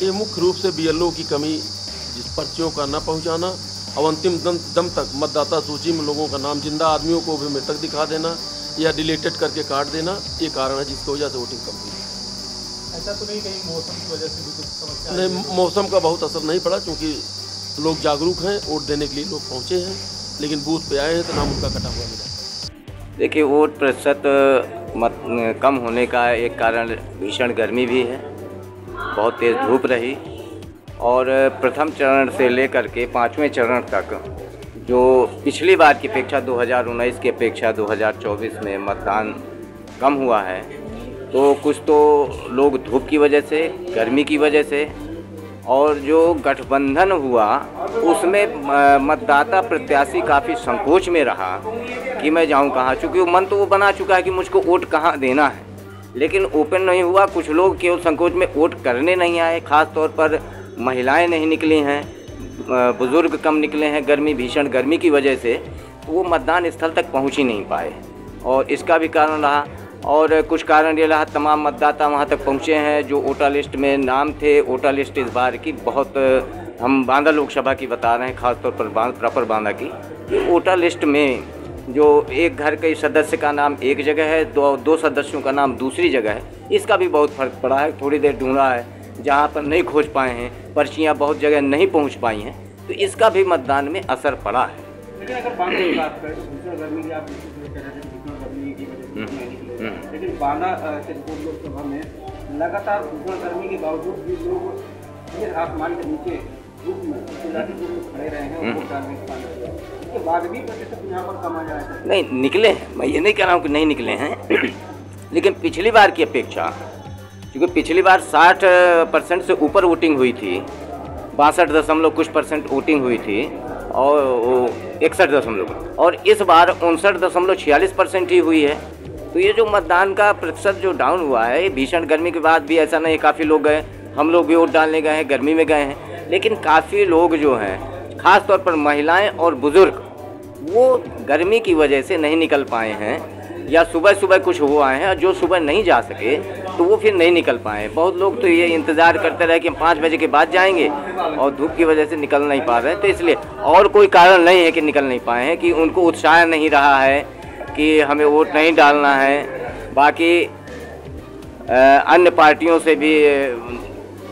ये मुख्य रूप से बीएलओ की कमी, जिस पर्चियों का न पहुंचाना और अंतिम दम तक मतदाता सूची में लोगों का नाम, जिंदा आदमियों को भी मृतक दिखा देना या डिलीटेड करके काट देना, ये कारण है जिसकी वजह से वोटिंग कम हुई। ऐसा तो नहीं कहीं मौसम की वजह से भी कुछ समस्या? नहीं, मौसम का बहुत असर नहीं पड़ा, क्योंकि लोग जागरूक हैं, वोट देने के लिए लोग पहुँचे हैं, लेकिन बूथ पे आए हैं तो नाम उनका कटा हुआ मिला। देखिए, वोट प्रतिशत कम होने का एक कारण भीषण गर्मी भी है, बहुत तेज़ धूप रही, और प्रथम चरण से लेकर के 5वें चरण तक जो पिछली बार की अपेक्षा 2019 की अपेक्षा 2024 में मतदान कम हुआ है, तो कुछ तो लोग धूप की वजह से, गर्मी की वजह से, और जो गठबंधन हुआ उसमें मतदाता प्रत्याशी काफ़ी संकोच में रहा कि मैं जाऊं कहाँ, चूँकि मन तो वो बना चुका है कि मुझको वोट कहाँ देना है, लेकिन ओपन नहीं हुआ। कुछ लोग केवल संकोच में वोट करने नहीं आए, ख़ास तौर पर महिलाएं नहीं निकली हैं, बुज़ुर्ग कम निकले हैं, भीषण गर्मी की वजह से वो मतदान स्थल तक पहुँच ही नहीं पाए, और इसका भी कारण रहा। और कुछ कारण ये रहा, तमाम मतदाता वहाँ तक पहुँचे हैं जो वोटर लिस्ट में नाम थे। वोटर लिस्ट इस बार की बहुत, हम बांदा लोकसभा की बता रहे हैं, ख़ास तौर पर प्रॉपर बांदा की। वोटर लिस्ट में जो एक घर के सदस्य का नाम एक जगह है, दो सदस्यों का नाम दूसरी जगह है, इसका भी बहुत फ़र्क पड़ा है। थोड़ी देर ढूंढा है, जहाँ पर नहीं खोज पाए हैं, पर्चियाँ बहुत जगह नहीं पहुँच पाई हैं, तो इसका भी मतदान में असर पड़ा है। लेकिन अगर बांदा की बात करें तो भीषण गर्मी की, आप कह रहे थे भीषण गर्मी की वजह से नहीं निकले, लेकिन बांदा चित्रकूट लोकसभा में लगातार भीषण गर्मी के बावजूद भी लोग आसमान के नीचे धूप में खड़े रहे हैं, वोट डालने के बाद भी प्रतिशत यहाँ पर कम आ जाए। नहीं निकले हैं, मैं ये नहीं कह रहा हूँ कि नहीं निकले हैं, लेकिन पिछली बार की अपेक्षा, क्योंकि पिछली बार 60% से ऊपर वोटिंग हुई थी, 62 कुछ % वोटिंग हुई थी, और 61 और इस बार 59.46% ही हुई है। तो ये जो मतदान का प्रतिशत जो डाउन हुआ है, भीषण गर्मी के बाद भी ऐसा नहीं, काफ़ी लोग गए, हम लोग भी वोट डालने गए हैं, गर्मी में गए हैं, लेकिन काफ़ी लोग जो हैं, ख़ास तौर पर महिलाएं और बुज़ुर्ग, वो गर्मी की वजह से नहीं निकल पाए हैं, या सुबह कुछ हो आए हैं, और जो सुबह नहीं जा सके तो वो फिर नहीं निकल पाए। बहुत लोग तो ये इंतज़ार करते रहे कि हम 5 बजे के बाद जाएंगे, और धूप की वजह से निकल नहीं पा रहे हैं। तो इसलिए और कोई कारण नहीं है कि निकल नहीं पाए हैं, कि उनको उत्साह नहीं रहा है कि हमें वोट नहीं डालना है। बाकी अन्य पार्टियों से भी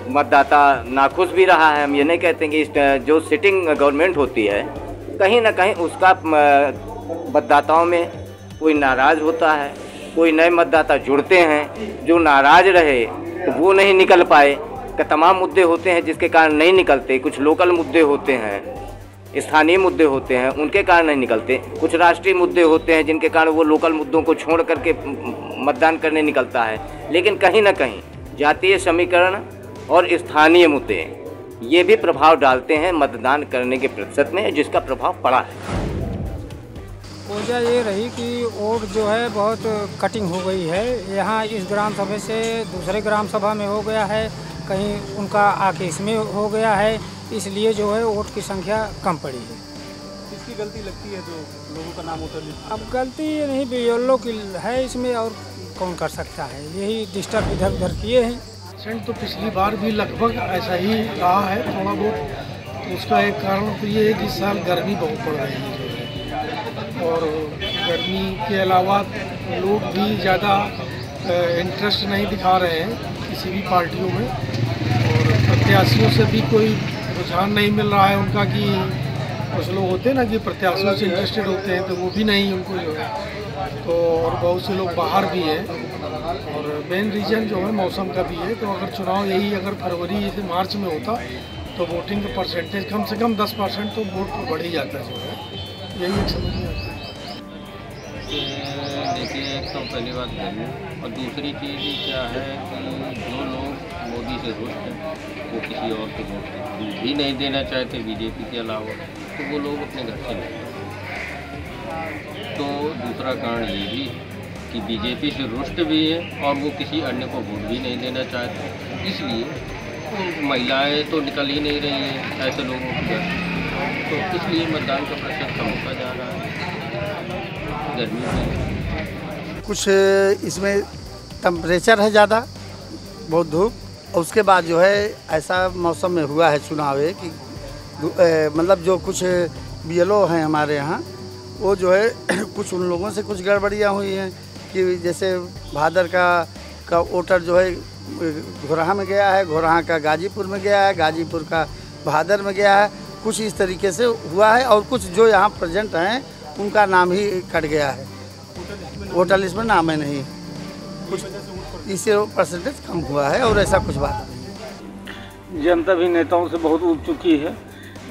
मतदाता नाखुश भी रहा है। हम ये नहीं कहते कि जो सिटिंग गवर्नमेंट होती है, कहीं ना कहीं उसका मतदाताओं में कोई नाराज़ होता है, कोई नए मतदाता जुड़ते हैं, जो नाराज़ रहे तो वो नहीं निकल पाए। कि तमाम मुद्दे होते हैं जिसके कारण नहीं निकलते, कुछ लोकल मुद्दे होते हैं, स्थानीय मुद्दे होते हैं, उनके कारण नहीं निकलते, कुछ राष्ट्रीय मुद्दे होते हैं जिनके कारण वो लोकल मुद्दों को छोड़ करके मतदान करने निकलता है। लेकिन कहीं ना कहीं जातीय समीकरण और स्थानीय मुद्दे ये भी प्रभाव डालते हैं मतदान करने के प्रतिशत में, जिसका प्रभाव पड़ा है। वजह ये रही कि वोट जो है बहुत कटिंग हो गई है। यहाँ इस ग्राम सभा से दूसरे ग्राम सभा में हो गया है, कहीं उनका आके इसमें हो गया है, इसलिए जो है वोट की संख्या कम पड़ी है। किसकी गलती लगती है जो लोगों का नाम वोटर लिस्ट? अब गलती ये नहीं, बीएलओ की है इसमें, और कौन कर सकता है, यही डिस्टर्ब इधर उधर किए हैं। परसेंट तो पिछली बार भी लगभग ऐसा ही रहा है, थोड़ा बहुत। तो उसका एक कारण तो ये है कि इस साल गर्मी बहुत पड़ रही है, और गर्मी के अलावा लोग भी ज़्यादा इंटरेस्ट नहीं दिखा रहे हैं किसी भी पार्टियों में, और प्रत्याशियों से भी कोई रुझान नहीं मिल रहा है उनका। कि कुछ लोग होते हैं ना कि प्रत्याशियों से इंटरेस्टेड होते हैं, तो वो भी नहीं उनको जो है, तो और बहुत से लोग बाहर भी हैं। और मेन रीज़न जो है मौसम का भी है। तो अगर चुनाव यही अगर फरवरी से मार्च में होता तो वोटिंग का परसेंटेज कम से कम 10% तो वोट बढ़ ही जाता है, जो है यही एक समझ में आता है। देखिए, एक तो पहली बात गर्मी, और दूसरी चीज़ क्या है कि जो लोग मोदी से रुष्ट हैं वो किसी और को वोट भी नहीं देना चाहते बीजेपी के अलावा, तो वो लोग अपने घर से नहीं। तो दूसरा कारण ये भी कि बीजेपी से रुष्ट भी है और वो किसी अन्य को वोट भी नहीं देना चाहते, इसलिए तो महिलाएँ तो निकल ही नहीं रही हैं ऐसे लोगों के घर, तो इसलिए मतदान का प्रतिशत कम होता जा रहा है। गर्मी में कुछ इसमें टेम्परेचर है ज़्यादा, बहुत धूप, उसके बाद जो है ऐसा मौसम में हुआ है चुनाव है कि मतलब जो कुछ BLO हैं हमारे यहाँ, वो जो है कुछ उन लोगों से कुछ गड़बड़ियाँ हुई हैं कि जैसे भादर का वोटर जो है घोरहा में गया है, घोरहा का गाजीपुर में गया है, गाजीपुर का भादर में गया है, कुछ इस तरीके से हुआ है। और कुछ जो यहाँ प्रेजेंट हैं उनका नाम ही कट गया है, वोटर लिस्ट में नाम है नहीं, कुछ इससे परसेंटेज कम हुआ है और ऐसा कुछ बात नहीं। जनता भी नेताओं से बहुत उब चुकी है,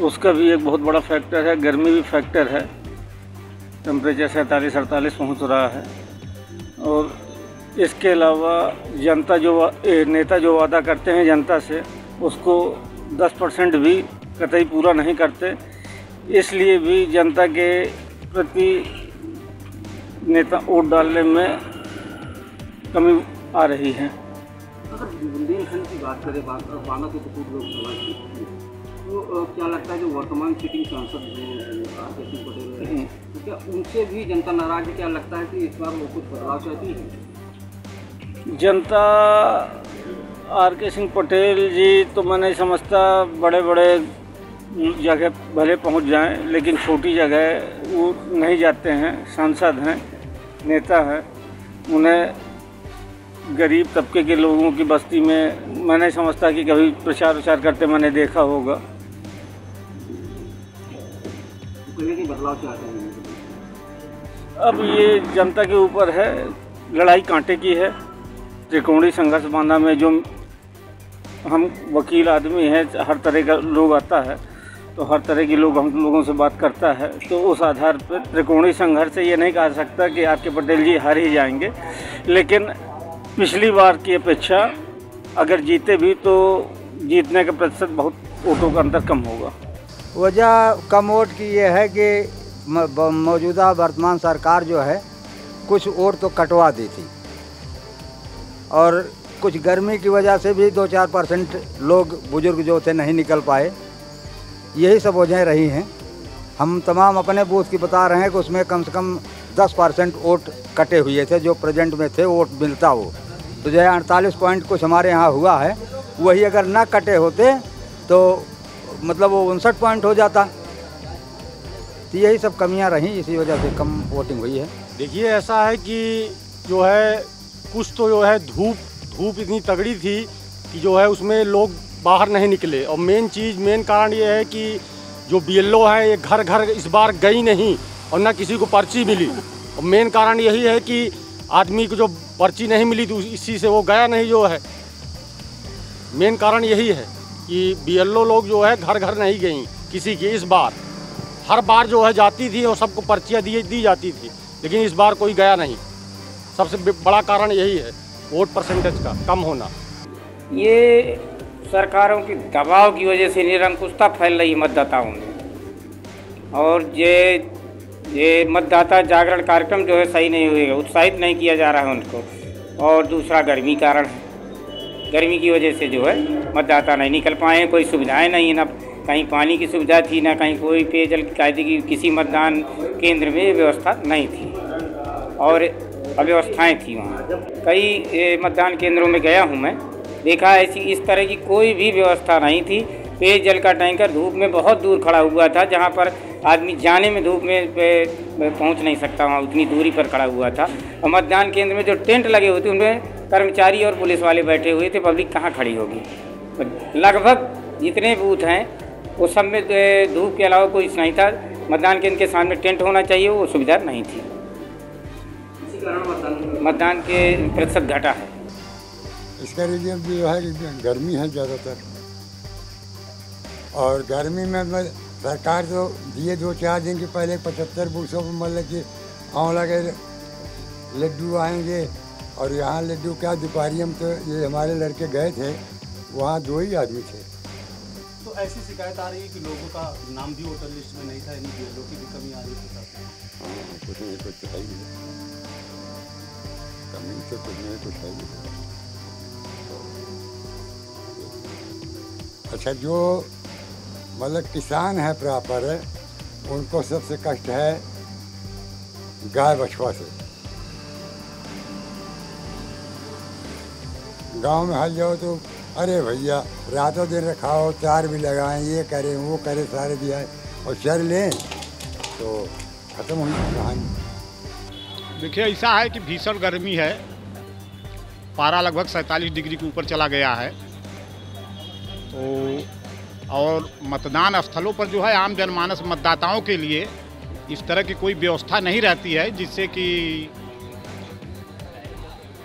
उसका भी एक बहुत बड़ा फैक्टर है। गर्मी भी फैक्टर है, टेम्परेचर 47-48 पहुँच रहा है। और इसके अलावा जनता नेता जो वादा करते हैं जनता से, उसको 10% भी कतई पूरा नहीं करते, इसलिए भी जनता के प्रति नेता वोट डालने में कमी आ रही है। अगर बुंदेलखंड की बात करें, बाना से कुछ लोकसभा की, तो क्या लगता है जो वर्तमान सिटिंग सांसद आर.के. सिंह पटेल हैं, तो क्या उनसे भी जनता नाराज है? क्या लगता है कि इस बार वो कुछ बदलाव चाहती है? जनता आर.के. सिंह पटेल जी तो मैं नहीं समझता बड़े बड़े जगह भले पहुंच जाएं, लेकिन छोटी जगह वो नहीं जाते हैं। सांसद हैं, नेता हैं, उन्हें गरीब तबके के लोगों की बस्ती में मैं नहीं समझता कि कभी प्रचार विचार करते मैंने देखा होगा। बदलाव चाहते हैं? अब ये जनता के ऊपर है, लड़ाई कांटे की है। त्रिकोणीय संघर्ष बांधा में जो हम वकील आदमी हैं, हर तरह का लोग आता है, तो हर तरह के लोग हम लोगों से बात करता है, तो उस आधार पर त्रिकोणीय संघर्ष से ये नहीं कहा सकता कि आर.के. पटेल जी हार ही जाएंगे, लेकिन पिछली बार की अपेक्षा अगर जीते भी तो जीतने का प्रतिशत बहुत वोटों का अंतर कम होगा। वजह कम वोट की ये है कि मौजूदा वर्तमान सरकार जो है कुछ वोट तो कटवा दी थी, और कुछ गर्मी की वजह से भी 2-4% लोग बुजुर्ग जो थे नहीं निकल पाए। यही सब वजह रही हैं। हम तमाम अपने बूथ की बता रहे हैं कि उसमें कम से कम 10% वोट कटे हुए थे, जो प्रेजेंट में थे वोट मिलता हो। तो जो है 48 पॉइंट कुछ हमारे यहाँ हुआ है, वही अगर ना कटे होते तो मतलब वो 59 पॉइंट हो जाता। तो यही सब कमियां रहीं, इसी वजह से कम वोटिंग हुई है। देखिए ऐसा है कि जो है कुछ तो जो है धूप इतनी तगड़ी थी कि जो है उसमें लोग बाहर नहीं निकले, और मेन कारण ये है कि जो BLO है ये घर घर इस बार गई नहीं और ना किसी को पर्ची मिली। और मेन कारण यही है कि आदमी को जो पर्ची नहीं मिली तो इसी से वो गया नहीं। जो है मेन कारण यही है कि BLO लोग जो है घर घर नहीं गई किसी की। इस बार हर बार जो है जाती थी और सबको पर्चियाँ दी जाती थी, लेकिन इस बार कोई गया नहीं। सबसे बड़ा कारण यही है, वोट परसेंटेज का कम होना। ये सरकारों की दबाव की वजह से निरंकुशता फैल रही मतदाताओं में, और ये मतदाता जागरण कार्यक्रम जो है सही नहीं हुएगा, उत्साहित नहीं किया जा रहा है उनको। और दूसरा गर्मी कारण है, गर्मी की वजह से जो है मतदाता नहीं निकल पाए। कोई सुविधाएं नहीं, ना कहीं पानी की सुविधा थी, ना कहीं कोई पेयजल कायदे की किसी मतदान केंद्र में व्यवस्था नहीं थी, और अव्यवस्थाएं थी वहाँ। कई मतदान केंद्रों में गया हूँ मैं, देखा ऐसी इस तरह की कोई भी व्यवस्था नहीं थी। पेयजल का टैंकर धूप में बहुत दूर खड़ा हुआ था, जहाँ पर आदमी जाने में धूप में पहुँच नहीं सकता, वहाँ उतनी दूरी पर खड़ा हुआ था। और मतदान केंद्र में जो टेंट लगे हुए थे उनमें कर्मचारी और पुलिस वाले बैठे हुए थे, पब्लिक कहाँ खड़ी होगी। लगभग जितने बूथ हैं वो सब में धूप के अलावा कोई नहीं था। मतदान केंद्र के सामने टेंट होना चाहिए, वो सुविधा नहीं थी। इसी कारण मतदान के प्रतिशत घटा है। इसका रीजन भी जो है गर्मी है ज़्यादातर, और गर्मी में सरकार तो दिए 2-4 दिन के पहले 75 बूथों पर मतलब कि आंवला के लड्डू आएंगे, और यहाँ लड्डू क्या दोपहरी हम तो ये हमारे लड़के गए थे, वहाँ 2 ही आदमी थे। तो ऐसी शिकायत आ रही है कि लोगों का नाम भी वोटर लिस्ट में नहीं था, यानी BLO की भी कमी आ रही है। हाँ, कुछ नहीं कुछ है ही, कमी तो कुछ नहीं कुछ है ही। अच्छा, जो मतलब किसान है प्रॉपर है, उनको सबसे कष्ट है गाय बछवा से। गांव में हल जाओ तो अरे भैया रातों दिन रखाओ, चार भी लगाएं, ये करें वो करें, सारे दिया और चल लें तो ख़त्म हुई कहानी। देखिए ऐसा है कि भीषण गर्मी है, पारा लगभग 47 डिग्री के ऊपर चला गया है। तो और मतदान स्थलों पर जो है आम जनमानस मतदाताओं के लिए इस तरह की कोई व्यवस्था नहीं रहती है जिससे कि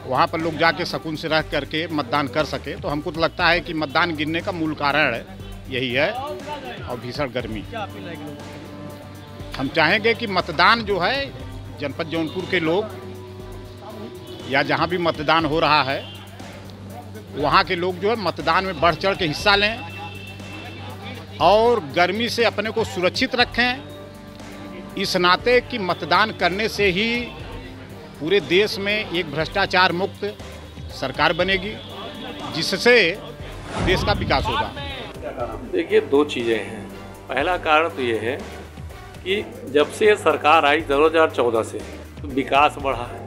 वहाँ पर लोग जाके सुकून से रह करके मतदान कर सके। तो हमको तो लगता है कि मतदान गिरने का मूल कारण यही है और भीषण गर्मी। हम चाहेंगे कि मतदान जो है जनपद जौनपुर के लोग या जहाँ भी मतदान हो रहा है वहाँ के लोग जो है मतदान में बढ़ चढ़ के हिस्सा लें और गर्मी से अपने को सुरक्षित रखें, इस नाते कि मतदान करने से ही पूरे देश में एक भ्रष्टाचार मुक्त सरकार बनेगी जिससे देश का विकास होगा। देखिए दो चीज़ें हैं। पहला कारण तो ये है कि जब से ये सरकार आई 2014 से तो विकास बढ़ा है,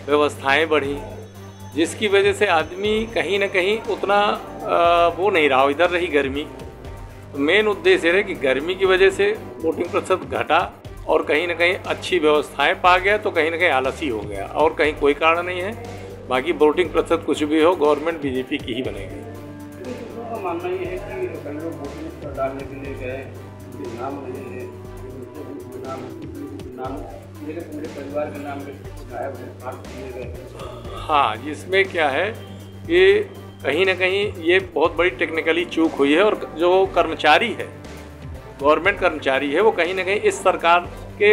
व्यवस्थाएं बढ़ी, जिसकी वजह से आदमी कहीं ना कहीं उतना वो नहीं रहा, इधर रही गर्मी। तो मेन उद्देश्य है कि गर्मी की वजह से वोटिंग प्रतिशत घटा और कहीं ना कहीं अच्छी व्यवस्थाएं पा गया तो कहीं ना कहीं आलसी हो गया और कहीं कोई कारण नहीं है। बाकी वोटिंग प्रतिशत कुछ भी हो, गवर्नमेंट बीजेपी की ही बनेगी। दूसरों का मानना ये है कि कई लोग वोटिंग डालने के लिए गए, उनके नाम नहीं है, नाम पूरे परिवार के नाम गायब है। हाँ, जिसमें क्या है कि कहीं ना कहीं ये बहुत बड़ी टेक्निकली चूक हुई है और जो कर्मचारी है, गवर्नमेंट कर्मचारी है, वो कहीं ना कहीं इस सरकार के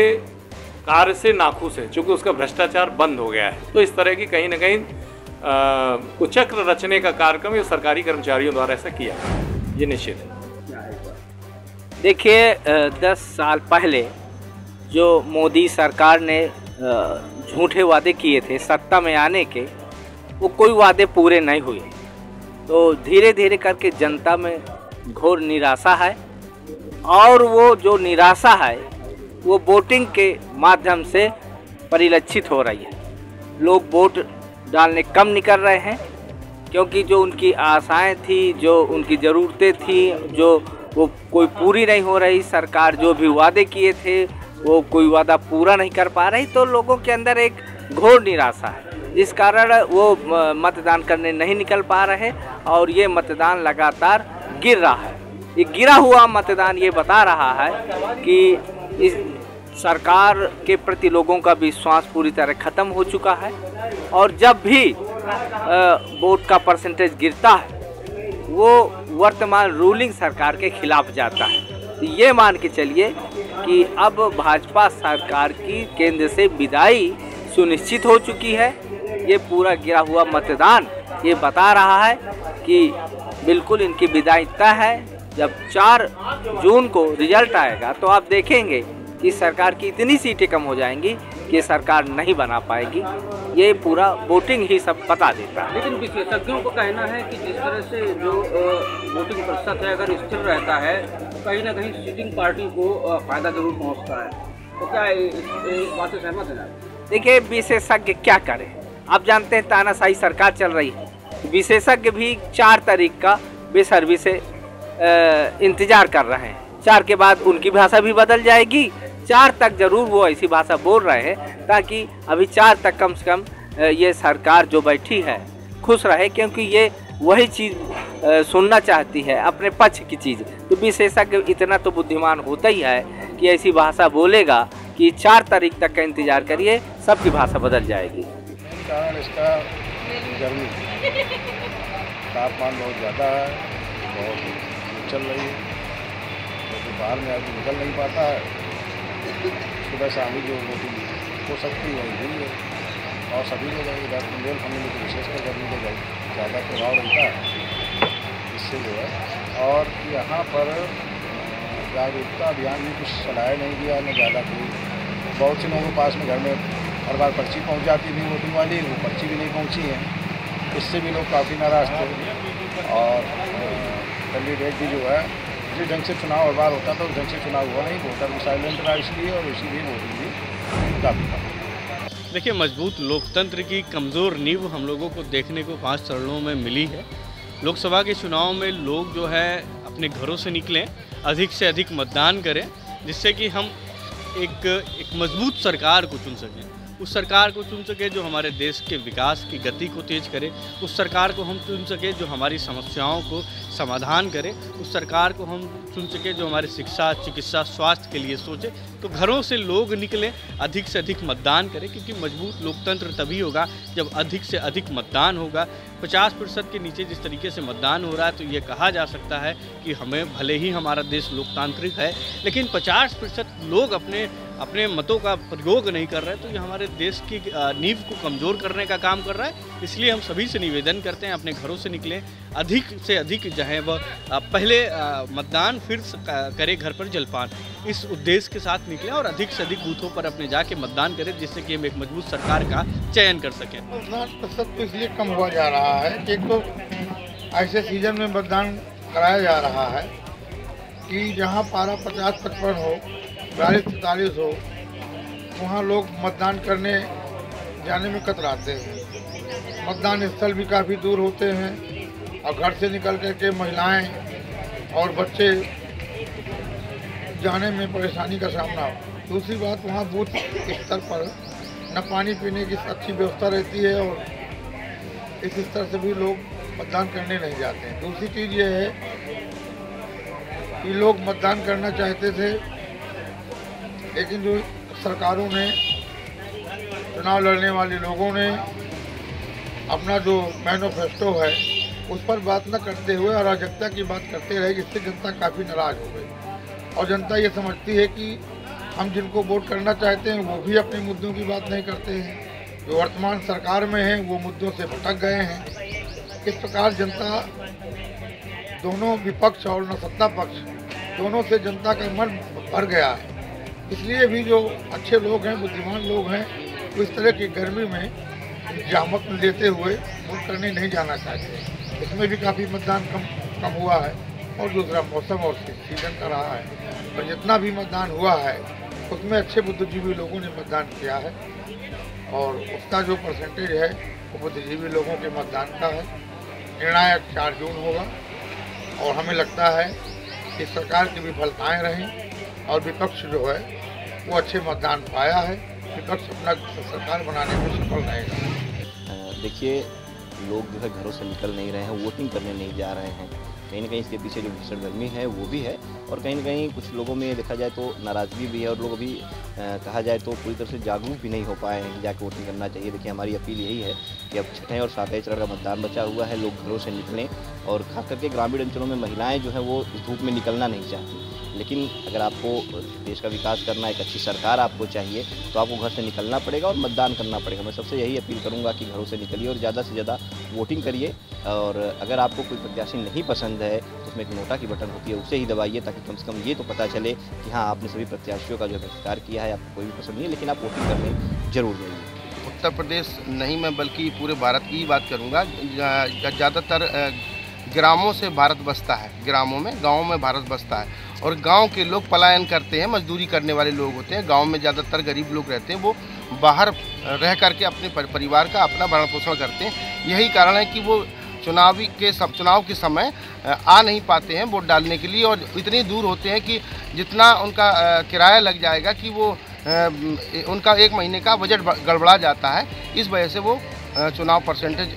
कार्य से नाखुश है, चूँकि उसका भ्रष्टाचार बंद हो गया है। तो इस तरह की कहीं ना कहीं कुचक्र रचने का कार्यक्रम ये सरकारी कर्मचारियों द्वारा ऐसा किया, ये निश्चित है। देखिए 10 साल पहले जो मोदी सरकार ने झूठे वादे किए थे सत्ता में आने के, वो कोई वादे पूरे नहीं हुए। तो धीरे धीरे करके जनता में घोर निराशा है और वो जो निराशा है वो वोटिंग के माध्यम से परिलक्षित हो रही है। लोग वोट डालने कम निकल रहे हैं क्योंकि जो उनकी आशाएं थी, जो उनकी ज़रूरतें थी, जो वो कोई पूरी नहीं हो रही। सरकार जो भी वादे किए थे वो कोई वादा पूरा नहीं कर पा रही, तो लोगों के अंदर एक घोर निराशा है, जिस कारण वो मतदान करने नहीं निकल पा रहे और ये मतदान लगातार गिर रहा है। ये गिरा हुआ मतदान ये बता रहा है कि इस सरकार के प्रति लोगों का विश्वास पूरी तरह ख़त्म हो चुका है और जब भी वोट का परसेंटेज गिरता है वो वर्तमान रूलिंग सरकार के खिलाफ जाता है। तो ये मान के चलिए कि अब भाजपा सरकार की केंद्र से विदाई सुनिश्चित हो चुकी है। ये पूरा गिरा हुआ मतदान ये बता रहा है कि बिल्कुल इनकी विदाई तय है। जब 4 जून को रिजल्ट आएगा तो आप देखेंगे कि सरकार की इतनी सीटें कम हो जाएंगी कि सरकार नहीं बना पाएगी। ये पूरा वोटिंग ही सब बता देता है। लेकिन विशेषज्ञों का कहना है कि जिस तरह से जो वोटिंग प्रतिशत है अगर स्थिर रहता है तो कहीं ना कहीं सिटिंग पार्टी को फायदा जरूर पहुंचता है। तो क्या इस बात से सहमत है? देखिए विशेषज्ञ क्या करें, आप जानते हैं तानाशाही सरकार चल रही है। विशेषज्ञ भी 4 तारीख का बेसब्री से इंतजार कर रहे हैं। 4 के बाद उनकी भाषा भी बदल जाएगी। 4 तक जरूर वो ऐसी भाषा बोल रहे हैं ताकि अभी 4 तक कम से कम ये सरकार जो बैठी है खुश रहे, क्योंकि ये वही चीज़ सुनना चाहती है, अपने पक्ष की चीज़। तो विशेषज्ञ इतना तो बुद्धिमान होता ही है कि ऐसी भाषा बोलेगा कि 4 तारीख तक का इंतजार करिए, सबकी भाषा बदल जाएगी। कारण इसका गर्मी, तापमान बहुत ज़्यादा है, बहुत चल रही है, क्योंकि बाहर में आदमी निकल नहीं पाता है। सुबह शाम ही जो वोटिंग हो सकती है वही हुई है और सभी लोग इधर बुंदेलखंड में विशेषकर गर्मी को ज़्यादा प्रभाव रहता है इससे जो है। और यहाँ पर जागरूकता अभियान भी कुछ चलाया नहीं गया, न ज़्यादा कोई। बहुत से लोगों के पास में घर में हर बार पर्ची पहुँच जाती थी वोटिंग वाली, वो पर्ची भी नहीं पहुँची है। इससे भी लोग काफ़ी नाराज़ थे और कैंडिडेट भी जो है जिस ढंग से चुनाव हर बार होता था उस ढंग से चुनाव हुआ नहीं, वोटर भी साइलेंट रहा इसलिए और इसीलिए वोटिंग भी काफ़ी कम। देखिए मजबूत लोकतंत्र की कमज़ोर नींव हम लोगों को देखने को 5 चरणों में मिली है लोकसभा के चुनाव में लोग जो है अपने घरों से निकलें, अधिक से अधिक मतदान करें, जिससे कि हम एक मजबूत सरकार को चुन सकें। उस सरकार को चुन सके जो हमारे देश के विकास की गति को तेज करे, उस सरकार को हम चुन सके जो हमारी समस्याओं को समाधान करे, उस सरकार को हम चुन सके जो हमारे शिक्षा, चिकित्सा, स्वास्थ्य के लिए सोचे। तो घरों से लोग निकलें, अधिक से अधिक मतदान करें, क्योंकि मजबूत लोकतंत्र तभी होगा जब अधिक से अधिक मतदान होगा। 50% के नीचे जिस तरीके से मतदान हो रहा है तो ये कहा जा सकता है कि हमें भले ही हमारा देश लोकतांत्रिक है, लेकिन 50% लोग अपने मतों का प्रयोग नहीं कर रहे, तो ये हमारे देश की नींव को कमज़ोर करने का काम कर रहा है। इसलिए हम सभी से निवेदन करते हैं अपने घरों से निकलें, अधिक से अधिक जो है वह पहले मतदान फिर करें घर पर जलपान, इस उद्देश्य के साथ निकलें और अधिक से अधिक बूथों पर अपने जाके मतदान करें, जिससे कि हम एक मजबूत सरकार का चयन कर सकें। मतदान प्रतिशत तो इसलिए कम हुआ जा रहा है कि एक तो ऐसे सीजन में मतदान कराया जा रहा है कि जहाँ पारा 50-55 हो, 42-43 हो, वहाँ लोग मतदान करने जाने में कतराते हैं। मतदान स्थल भी काफ़ी दूर होते हैं और घर से निकल करके महिलाएं और बच्चे जाने में परेशानी का सामना हो। दूसरी बात, वहाँ बूथ स्तर पर न पानी पीने की अच्छी व्यवस्था रहती है और इस स्तर से भी लोग मतदान करने नहीं जाते हैं। दूसरी चीज़ ये है कि लोग मतदान करना चाहते थे, लेकिन जो सरकारों ने, चुनाव लड़ने वाले लोगों ने अपना जो मैनिफेस्टो है उस पर बात न करते हुए अराजकता की बात करते रहे, जिससे जनता काफ़ी नाराज़ हो गई। और जनता ये समझती है कि हम जिनको वोट करना चाहते हैं वो भी अपने मुद्दों की बात नहीं करते हैं, जो वर्तमान सरकार में हैं वो मुद्दों से भटक गए हैं। इस प्रकार जनता, दोनों विपक्ष और न सत्ता पक्ष, दोनों से जनता का मन भर गया है। इसलिए भी जो अच्छे लोग हैं, बुद्धिमान लोग हैं, वो इस तरह की गर्मी में जामक लेते हुए वोट करने नहीं जाना चाहते। इसमें भी काफ़ी मतदान कम हुआ है और दूसरा मौसम और सीजन का रहा है। और जितना भी मतदान हुआ है उसमें अच्छे बुद्धिजीवी लोगों ने मतदान किया है और उसका जो परसेंटेज है वो बुद्धिजीवी लोगों के मतदान का है। निर्णायक 4 जून होगा और हमें लगता है कि सरकार की विफलताएँ रहीं और विपक्ष जो है वो अच्छे मतदान पाया है। विपक्ष अपना सरकार बनाने में सफल रहेगा। देखिए, लोग जो है घरों से निकल नहीं रहे हैं, वोटिंग करने नहीं जा रहे हैं। कहीं ना कहीं इसके पीछे जो भीषण गर्मी है वो भी है और कहीं ना कहीं कुछ लोगों में देखा जाए तो नाराज़गी भी है और लोग अभी कहा जाए तो पूरी तरह से जागरूक भी नहीं हो पाए हैं कि जाके वोटिंग करना चाहिए। देखिए, हमारी अपील यही है कि अब 6 और 7 चरण का मतदान बचा हुआ है, लोग घरों से निकलें और खास करके ग्रामीण अंचलों में महिलाएं जो है वो इस धूप में निकलना नहीं चाहती। लेकिन अगर आपको देश का विकास करना, एक अच्छी सरकार आपको चाहिए, तो आपको घर से निकलना पड़ेगा और मतदान करना पड़ेगा। मैं सबसे यही अपील करूंगा कि घरों से निकलिए और ज़्यादा से ज़्यादा वोटिंग करिए। और अगर आपको कोई प्रत्याशी नहीं पसंद है तो उसमें एक नोटा की बटन होती है, उसे ही दबाइए, ताकि कम से कम ये तो पता चले कि हाँ, आपने सभी प्रत्याशियों का जो बहिष्कार किया है, आपको कोई भी पसंद नहीं है, लेकिन आप वोटिंग करने जरूर जाइए। उत्तर प्रदेश नहीं, मैं बल्कि पूरे भारत की ही बात करूँगा। ज़्यादातर ग्रामों से भारत बसता है, ग्रामों में, गाँव में भारत बसता है और गांव के लोग पलायन करते हैं, मजदूरी करने वाले लोग होते हैं। गांव में ज़्यादातर गरीब लोग रहते हैं, वो बाहर रह करके अपने परिवार का अपना भरण पोषण करते हैं। यही कारण है कि वो चुनाव के समय आ नहीं पाते हैं वोट डालने के लिए और इतनी दूर होते हैं कि जितना उनका किराया लग जाएगा कि वो उनका 1 महीने का बजट गड़बड़ा जाता है। इस वजह से वो चुनाव परसेंटेज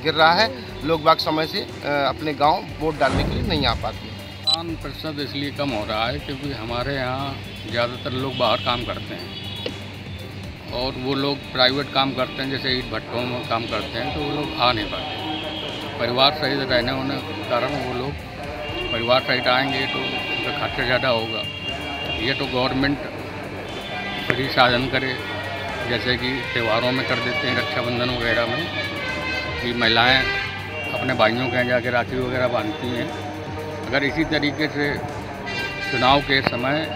गिर रहा है। लोग बाग समय से अपने गाँव वोट डालने के लिए नहीं आ पाते। मतदान प्रतिशत इसलिए कम हो रहा है क्योंकि हमारे यहाँ ज़्यादातर लोग बाहर काम करते हैं और वो लोग प्राइवेट काम करते हैं, जैसे ईंट भट्टों में काम करते हैं, तो वो लोग आ नहीं पाते। परिवार सहित रहने होने के कारण वो लोग परिवार सहित आएंगे तो उनका खर्चा ज़्यादा होगा। ये तो गवर्नमेंट फ्री साधन करे, जैसे कि त्योहारों में कर देते हैं, रक्षाबंधन वगैरह में, कि महिलाएँ अपने भाइयों के यहाँ जाकर राखी वगैरह बांधती हैं। अगर इसी तरीके से चुनाव के समय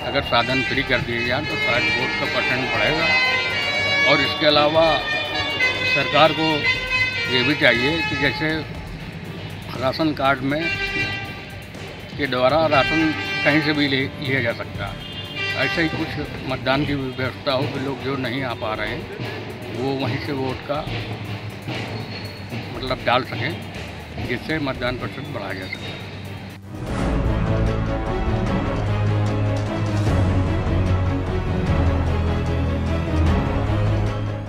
अगर साधन फ्री कर दिए जाए तो शायद वोट का परसेंट बढ़ेगा। और इसके अलावा सरकार को ये भी चाहिए कि जैसे राशन कार्ड में के द्वारा राशन कहीं से भी लिया जा सकता है, ऐसे ही कुछ मतदान की व्यवस्था हो कि लोग जो नहीं आ पा रहे हैं वो वहीं से वोट का मतलब डाल सकें। जिससे मतदान प्रतिशत बढ़ाया जा सके।